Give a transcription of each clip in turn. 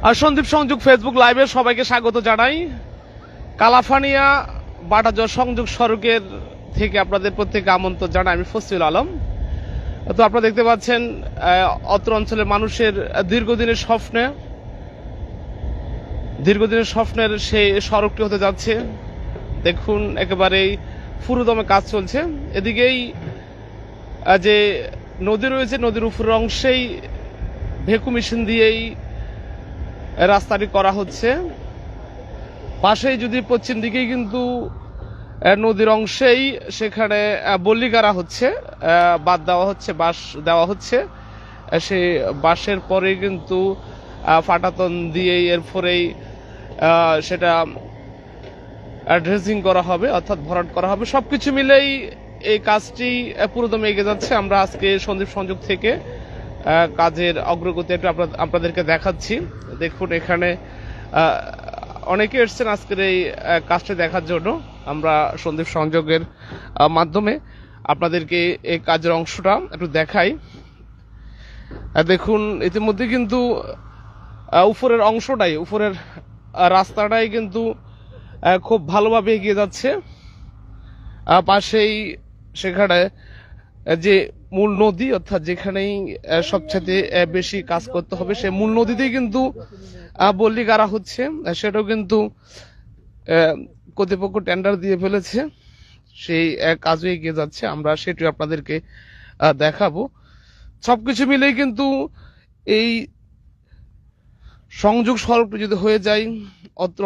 আর সন্দীপ সংযোগ ফেসবুক লাইভে সবাইকে স্বাগত জানাই। কালাফানিয়া বাটাজোর সংযোগ সড়কের থেকে আপনাদের প্রত্যেককে আমন্ত্রণ জানাই। আমি ফসিল আলম। তো আপনারা দেখতে পাচ্ছেন অত্র অঞ্চলের মানুষের দীর্ঘদিনের স্বপ্নের সেই সড়কটি হতে যাচ্ছে। দেখুন একেবারেই পুরোদমে কাজ চলছে। এদিকেই যে নদী রয়েছে, নদীর উপরের অংশেই ভেকু মেশিন দিয়েই রাস্তাটি করা হচ্ছে। পাশেই যদি পশ্চিম দিকেই কিন্তু নদীর অংশেই সেখানে বল্লি গাড়া হচ্ছে, বাঁধ দেওয়া হচ্ছে, বাঁশ দেওয়া হচ্ছে। সেই বাঁশের পরে কিন্তু ফাটাতন দিয়েই এরপরেই সেটা ড্রেজিং করা হবে, অর্থাৎ ভরাট করা হবে। সবকিছু মিলেই এই কাজটি পুরোদমে এগিয়ে যাচ্ছে। আমরা আজকে সন্দীপ সংযোগ থেকে কাজের অগ্রগতি একটু আপনাদেরকে দেখাচ্ছি। দেখুন এখানে অনেকে এসছেন আজকের এই কাজটি দেখার জন্য। আমরা সন্দীপ সংযোগের মাধ্যমে আপনাদেরকে এই কাজের অংশটা একটু দেখাই। দেখুন ইতিমধ্যে কিন্তু উপরের অংশটাই, উপরের রাস্তাটাই কিন্তু খুব ভালোভাবে এগিয়ে যাচ্ছে। পাশেই সেখানে যে মূল নদী, অর্থাৎ যেখানেই সবচেয়ে বেশি কাজ করতে হবে সেই মূল নদীতেই কিন্তু বল্লি গাড়া হচ্ছে। সেটাও কিন্তু কর্তৃপক্ষ টেন্ডার দিয়ে ফেলেছে, সেই কাজও এগিয়ে যাচ্ছে। আমরা সেটি আপনাদেরকে দেখাবো। সবকিছু মিলেই কিন্তু এই সংযোগ সড়কটি যদি হয়ে যায়, অত্র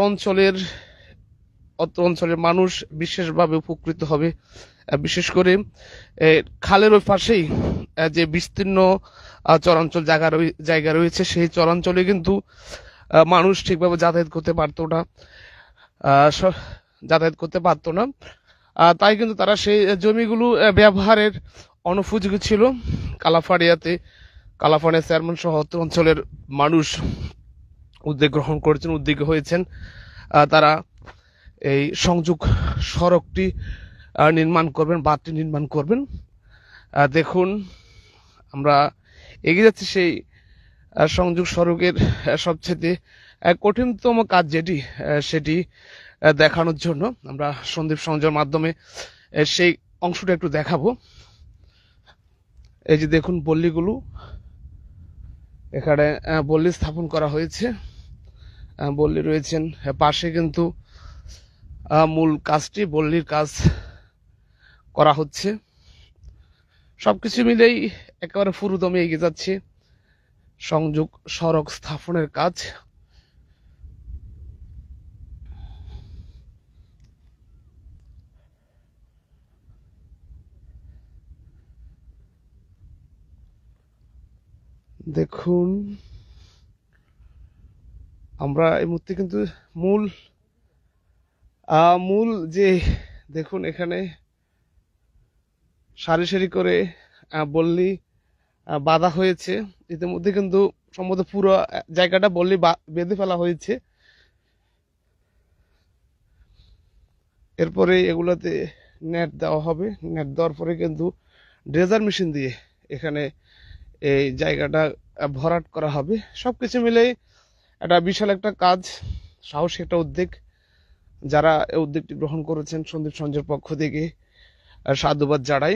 অঞ্চলের মানুষ বিশেষভাবে উপকৃত হবে। বিশেষ করে খালের ওই পাশেই যে বিস্তীর্ণ চরাঞ্চল জায়গা রয়েছে, সেই চরাঞ্চলে কিন্তু মানুষ ঠিকভাবে যাতায়াত করতে পারতো না। তাই কিন্তু তারা সেই জমিগুলো ব্যবহারের অনুপযোগী ছিল। কালাফানিয়া চেয়ারম্যান সহ অত্র অঞ্চলের মানুষ উদ্যোগী হয়েছেন। তারা এই সংযোগ সড়কটি নির্মাণ করবেন, বাঁধটি নির্মাণ করবেন। দেখুন আমরা এগিয়ে যাচ্ছি সেই সংযোগ সড়কের সবচেয়ে কঠিনতম কাজ সেটি দেখানোর জন্য। আমরা সন্দীপ সংযোগের মাধ্যমে সেই অংশটা একটু দেখাবো। এই যে দেখুন বল্লিগুলো, এখানে বল্লি স্থাপন করা হয়েছে, বল্লি রয়েছেন। পাশে কিন্তু মূল কাজটি, বল্লির কাজ করা হচ্ছে। সবকিছু মিলেই একেবারে পুরোদমে এগিয়ে যাচ্ছে সংযোগ সড়ক স্থাপনের কাজ। দেখুন আমরা এই মুহূর্তে কিন্তু মূল যে দেখুন এখানে সারি সারি করে বল্লি বাঁধা হয়েছে। ইতিমধ্যে কিন্তু সম্ভবত পুরো জায়গাটা বল্লি বেঁধে ফেলা হয়েছে। এরপরে এগুলোতে নেট দেওয়া হবে। নেট দেওয়ার পরে কিন্তু ড্রেজার মেশিন দিয়ে এখানে এই জায়গাটা ভরাট করা হবে। সবকিছু মিলেই একটা বিশাল একটা কাজ, সাহসী একটা উদ্যোগ। যারা এই উদ্যোগটি গ্রহণ করেছেন সন্দীপ সংযোগের পক্ষ থেকে সাধুবাদ জানাই।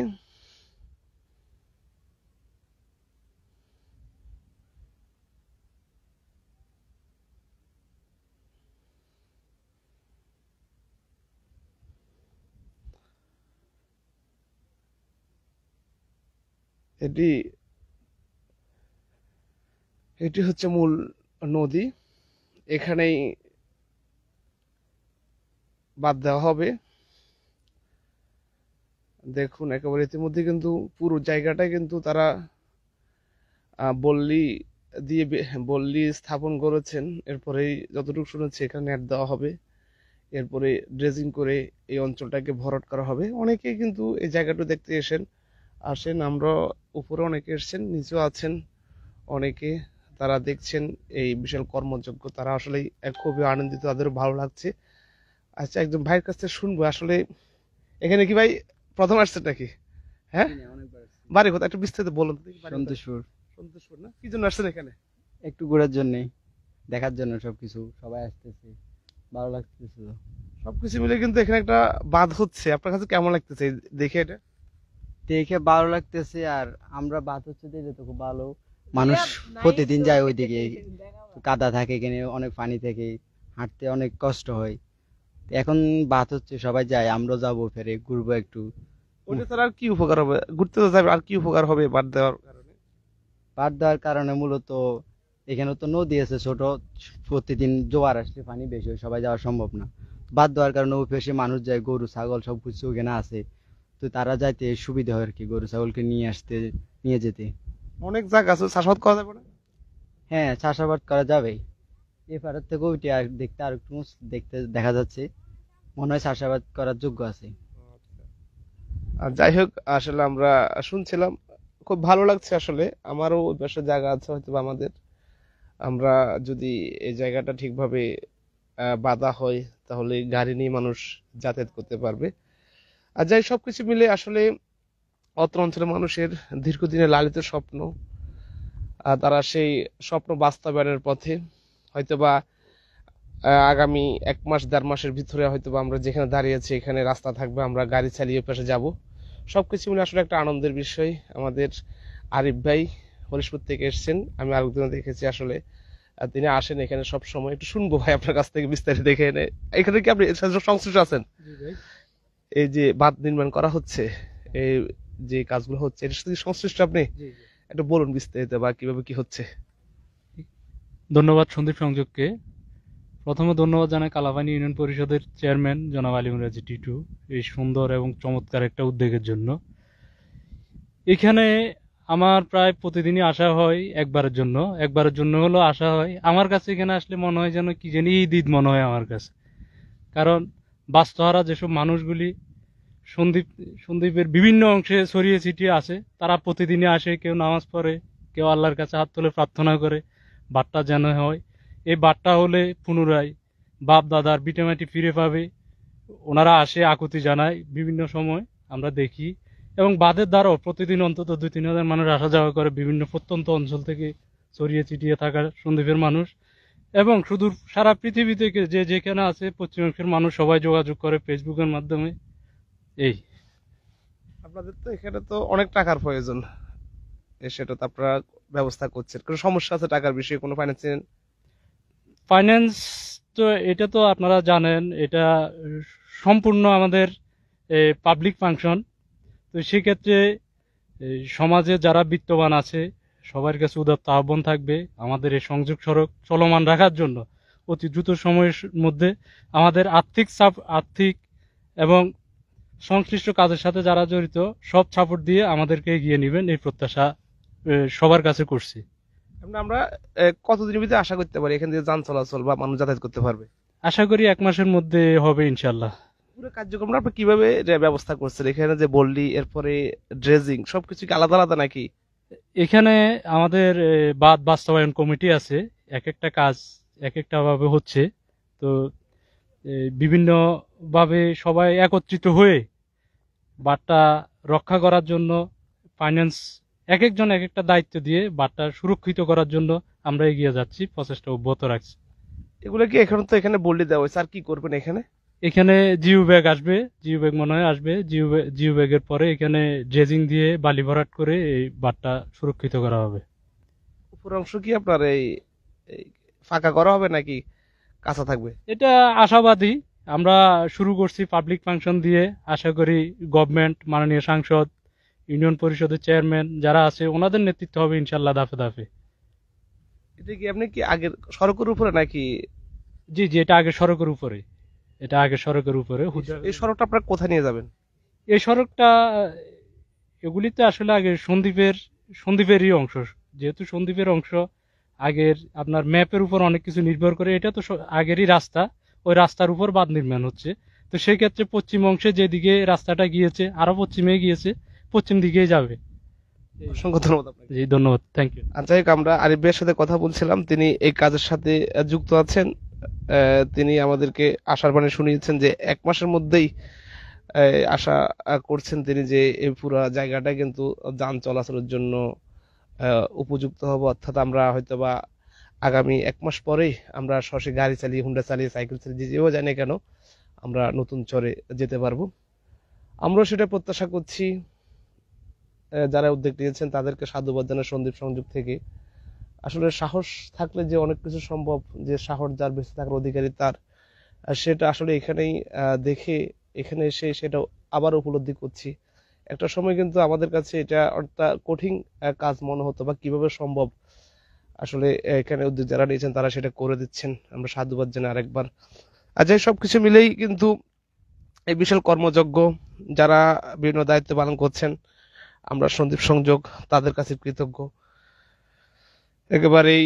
এটি হচ্ছে মূল নদী, এখানেই বাদ দেওয়া হবে। দেখুন একেবারে ইতিমধ্যে কিন্তু পুরো জায়গাটাই কিন্তু তারা বল্লি স্থাপন করেছেন। এরপরেই যতটুকু শুনেছি এখানে নেট দেওয়া হবে। এরপরে ড্রেজিং করে এই অঞ্চলটাকে ভরাট করা হবে। অনেকেই কিন্তু এই জায়গাটা দেখতে আসেন। আমরা উপরে অনেকে এসছেন, নিচেও আছেন অনেকে, তারা দেখছেন এই বিশাল কর্মযজ্ঞ। তারা আসলে খুবই আনন্দিত, তাদেরও ভালো লাগছে। আচ্ছা, একজন ভাইয়ের কাছ থেকে শুনবো, আসলে এখানে কি ভাই প্রথম আসছেন নাকি? হ্যাঁ, বাড়ি কোথায় একটু বিস্তারিত বলুন। সন্তোষপুর। সন্তোষপুর না? কি জন্য আসছেন এখানে? একটু ঘোরার জন্যই। দেখার জন্য সবকিছু, সবাই আসতেছে, ভালো লাগতেছে। সবকিছু মিলে কিন্তু এখানে একটা বাঁধ হচ্ছে, আপনার কাছে কেমন লাগতেছে এই দেখে এটা? দেখে ভালো লাগতেছে, আর আমরা বাদ হচ্ছে দেখে তো খুব ভালো। মানুষ প্রতিদিন যায় ওইদিকে, কাদা থাকে এখানে, অনেক পানি থেকে হাঁটতে অনেক কষ্ট হয়। এখন বাদ হচ্ছে, সবাই যায়, আমরাও যাবো, ফেরে ঘুরবো একটু। ওইটা ছাড়া আর কি উপকার হবে, ঘুরতে তো যাবে, আর কি উপকার হবে বাদ দেওয়ার কারণে? বাদ দেওয়ার কারণে মূলত এখানে তো নদী আছে ছোট, প্রতিদিন জোয়ার আসলে পানি বেশি হয়, সবাই যাওয়া সম্ভব না। বাদ দেওয়ার কারণে ওই পাশে মানুষ যায়, গরু ছাগল সবকিছু ওখানে আছে, তো তারা যাইতে সুবিধা হয় আর কি, গরু ছাগলকে নিয়ে আসতে, নিয়ে যেতে। অনেক জায়গা আছে, চাষাবাদ করা যাবে না? হ্যাঁ, চাষাবাদ করা যাবে। এপারের থেকে ওইটা দেখতে আর একটু দেখতে দেখা যাচ্ছে, মনে হয় চাষাবাদ করার যোগ্য আছে। আর যাই হোক, আসলে আমরা শুনছিলাম, খুব ভালো লাগছে আসলে। আমারও ওই পাশে জায়গা আছে হয়তো বা আমাদের, আমরা যদি এই জায়গাটা ঠিকভাবে বাঁধা হয় তাহলে গাড়ি নিয়ে মানুষ যাতায়াত করতে পারবে। আর যাই সবকিছু মিলে আসলে অত্র অঞ্চলের মানুষের দীর্ঘদিনের লালিত স্বপ্ন, তারা সেই স্বপ্ন বাস্তবায়নের পথে। হয়তোবা আগামী 1 মাস 1.5 মাসের ভিতরে হয়তোবা আমরা যেখানে দাঁড়িয়ে আছি এখানে রাস্তা থাকবে, আমরা গাড়ি চালিয়ে পাশে যাব। সবকিছু মিলে আসলে একটা আনন্দের বিষয়। আমাদের আরিফ ভাই হরিশপুর থেকে এসেছেন, আমি আরেকদিন দেখেছি আসলে। তিনি আসেন এখানে সব সময়। একটু শুনবো ভাই আপনার কাছ থেকে বিস্তারিত দেখে এনে। এখানে কি আপনি এর সাথে সংশ্লিষ্ট আছেন? এই যে বাঁধ নির্মাণ করা হচ্ছে, এই যে কাজগুলো হচ্ছে এর সাথে কি সংশ্লিষ্ট আপনি? একটু বলুন বিস্তারিত, বা কিভাবে কি হচ্ছে। ধন্যবাদ সন্দীপ সংযোগকে। প্রথমে ধন্যবাদ জানাই কালাপানি ইউনিয়ন পরিষদের চেয়ারম্যান জনাব আলিমুর রাজি টিটু এই সুন্দর এবং চমৎকার একটা উদ্যোগের জন্য। এখানে আমার প্রায় প্রতিদিনই আসা হয়, একবারের জন্য হলো আসা হয়। আমার কাছে এখানে আসলে মনে হয় যেন কি জানি ঈদ ঈদ মনে হয় আমার কাছে। কারণ বাস্তুহারা যেসব মানুষগুলি সন্দ্বীপ সন্দ্বীপের বিভিন্ন অংশে ছড়িয়ে ছিটিয়ে আছে, তারা প্রতিদিনই আসে, কেউ নামাজ পড়ে, কেউ আল্লাহর কাছে হাত তুলে প্রার্থনা করে বাটটা যেন হয়। এই বাটটা হলে পুনরায় বাপ দাদার ভিটেমাটি ফিরে পাবে, ওনারা আসে আকুতি জানায় বিভিন্ন সময় আমরা দেখি। এবং বাঁধের দ্বারাও প্রতিদিন অন্তত 2-3 হাজার মানুষ আসা যাওয়া করে, বিভিন্ন প্রত্যন্ত অঞ্চল থেকে ছড়িয়ে ছিটিয়ে থাকা সন্দ্বীপের মানুষ। এবং শুধু সারা পৃথিবী থেকে যে যেখানে আছে পশ্চিমাংশের মানুষ সবাই যোগাযোগ করে ফেসবুকের মাধ্যমে। এই আপনাদের তো এখানে তো অনেক টাকার প্রয়োজন, সেটা তো আপনারা ব্যবস্থা করছেন। কোনো সমস্যা আছে টাকার বিষয়ে, কোনো ফাইন্যান্সিয়াল? ফাইন্যান্স তো এটা তো আপনারা জানেন, এটা সম্পূর্ণ আমাদের পাবলিক ফাংশন। তো সেক্ষেত্রে সমাজে যারা বিত্তবান আছে সবার কাছে উদাত্ত আহ্বান থাকবে আমাদের এই সংযোগ সড়ক চলমান রাখার জন্য অতি দ্রুত সময়ের মধ্যে আমাদের আর্থিক এবং সংশ্লিষ্ট কাজের সাথে যারা জড়িত সব সাপোর্ট দিয়ে আমাদেরকে এগিয়ে নেবেন, এই প্রত্যাশা সবার কাছে করছি। আমরা কতদিনের ভিতরে আশা করতে পারি এখান থেকে যান চলাচল বা মানুষ যাতায়াত করতে পারবে? আশা করি 1 মাসের মধ্যে হবে ইনশাল্লাহ। পুরো কার্যক্রমটা আপনি কিভাবে ব্যবস্থা করছেন? এখানে যে বললি, এরপরে ড্রেজিং সবকিছু কি আলাদা আলাদা নাকি? এখানে আমাদের বাঁধ বাস্তবায়ন কমিটি আছে, এক একটা কাজ এক একটা ভাবে হচ্ছে। তো বিভিন্ন ভাবে সবাই একত্রিত হয়ে বাঁধটা রক্ষা করার জন্য ফাইন্যান্স এক একজন এক একটা দায়িত্ব দিয়ে বাঁধটা সুরক্ষিত করার জন্য আমরা এগিয়ে যাচ্ছি, প্রচেষ্টা অব্যাহত রাখছি। এগুলো কি এখন তো এখানে বললি দেওয়া হয়েছে, আর কি করবেন এখানে? এখানে জিও ব্যাগ আসবে, জিও ব্যাগ মনে হয় আসবে, জিও ব্যাগের পরে এখানে ড্রেজিং দিয়ে বালি ভরাট করে এই বাঁধটা সুরক্ষিত করা হবে। উপর অংশ কি আপনার এই এই ফাঁকা করা হবে নাকি কাঁচা থাকবে? এটা আশাবাদী, আমরা শুরু করছি পাবলিক ফাংশন দিয়ে। আশা করি গভর্নমেন্ট, মাননীয় সাংসদ, ইউনিয়ন পরিষদের চেয়ারম্যান যারা আছে ওনাদের নেতৃত্ব হবে ইনশাল্লাহ ধাপে ধাপে। এটা কি আপনি কি আগের সড়কের উপরে নাকি? জি জি, এটা আগে সড়কের উপরে, এটা আগে সড়কের উপরে। এই সড়কটা আপনারা কোথায় নিয়ে যাবেন? এই সড়কটা এগুলি তো আসলে আগে সন্দ্বীপেরই অংশ, যেহেতু সন্দ্বীপের অংশ আগের আপনার ম্যাপের উপর অনেক কিছু নির্ভর করে। এটা তো আগেরই রাস্তা, ওই রাস্তার উপর বাঁধ নির্মাণ হচ্ছে। তো সেই ক্ষেত্রে পশ্চিম অংশে যেদিকে রাস্তাটা গিয়েছে আরো পশ্চিমে গিয়েছে, পশ্চিম দিকেই যাবে। অসংখ্য ধন্যবাদ আপনাকে। জি ধন্যবাদ, থ্যাংক ইউ। আচ্ছা, আমরা আরিফ ভাইয়ের সাথে কথা বলছিলাম, তিনি এই কাজের সাথে যুক্ত আছেন। তিনি আমাদেরকে আশার বাণী শুনিয়েছেন যে 1 মাসের মধ্যেই আশা করছেন তিনি যে এই পুরো জায়গাটা কিন্তু যান চলাচলের জন্য উপযুক্ত হবে। অর্থাৎ আমরা হয়তোবা আগামী 1 মাস পরেই আমরা সরাসরি গাড়ি চালিয়ে, হুন্ডা চালিয়ে, সাইকেল চালিয়ে যেও জানি কেন আমরা নতুন চরে যেতে পারবো। আমরাও সেটা প্রত্যাশা করছি। যারা উদ্যোগ নিয়েছেন তাদেরকে সাধুবাদ জানাই সন্দীপ সংযোগ থেকে। আসলে সাহস থাকলে যে অনেক কিছু সম্ভব, যে সাহস যার বেঁচে থাকার অধিকারী তার, সেটা আসলে এখানেই দেখে এখানে এসে সেটা আবার উপলব্ধি করছি। একটা সময় কিন্তু আমাদের কাছে এটা একটা কঠিন কাজ মনে হতো, বা কিভাবে সম্ভব। আসলে এখানে উদ্যোগ যারা নিয়েছেন তারা সেটা করে দিচ্ছেন, আমরা সাধুবাদ জানাই আরেকবার। আর যাই সবকিছু মিলেই কিন্তু এই বিশাল কর্মযজ্ঞ যারা বিভিন্ন দায়িত্ব পালন করছেন, আমরা সন্দীপ সংযোগ তাদের কাছে কৃতজ্ঞ। একেবারেই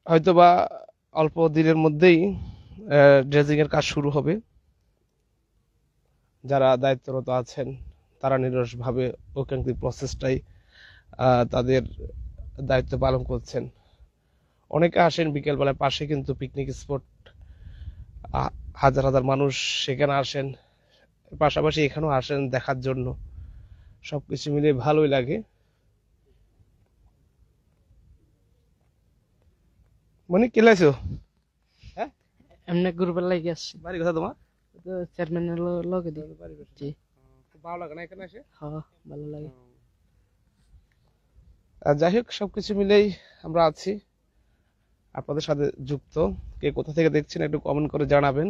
হয়তোবা অল্প দিনের মধ্যেই ড্রেজিং এর কাজ শুরু হবে। যারা দায়িত্বরত আছেন তারা নিরসভাবে ওখানকার প্রসেসটাই তাদের দায়িত্ব পালন করছেন। অনেকে আসেন বিকেলবেলায়, পাশে কিন্তু পিকনিক স্পট, হাজার হাজার মানুষ সেখানে আসেন, পাশাপাশি এখানেও আসেন দেখার জন্য। সবকিছু মিলে ভালোই লাগে। মানে কেলাইছো? হ্যাঁ, এমনি ঘুরবার লাগি আসছি। বাড়ি কথা তোমার? তো চেয়ারম্যানের লগে দি। জি। খুব ভালো লাগে না এখানে এসে? হ্যাঁ, ভালো লাগে। যাই হোক, সবকিছু মিলেই আমরা আছি, আপনাদের সাথে যুক্ত। কে কোথা থেকে দেখছেন একটু কমেন্ট করে জানাবেন।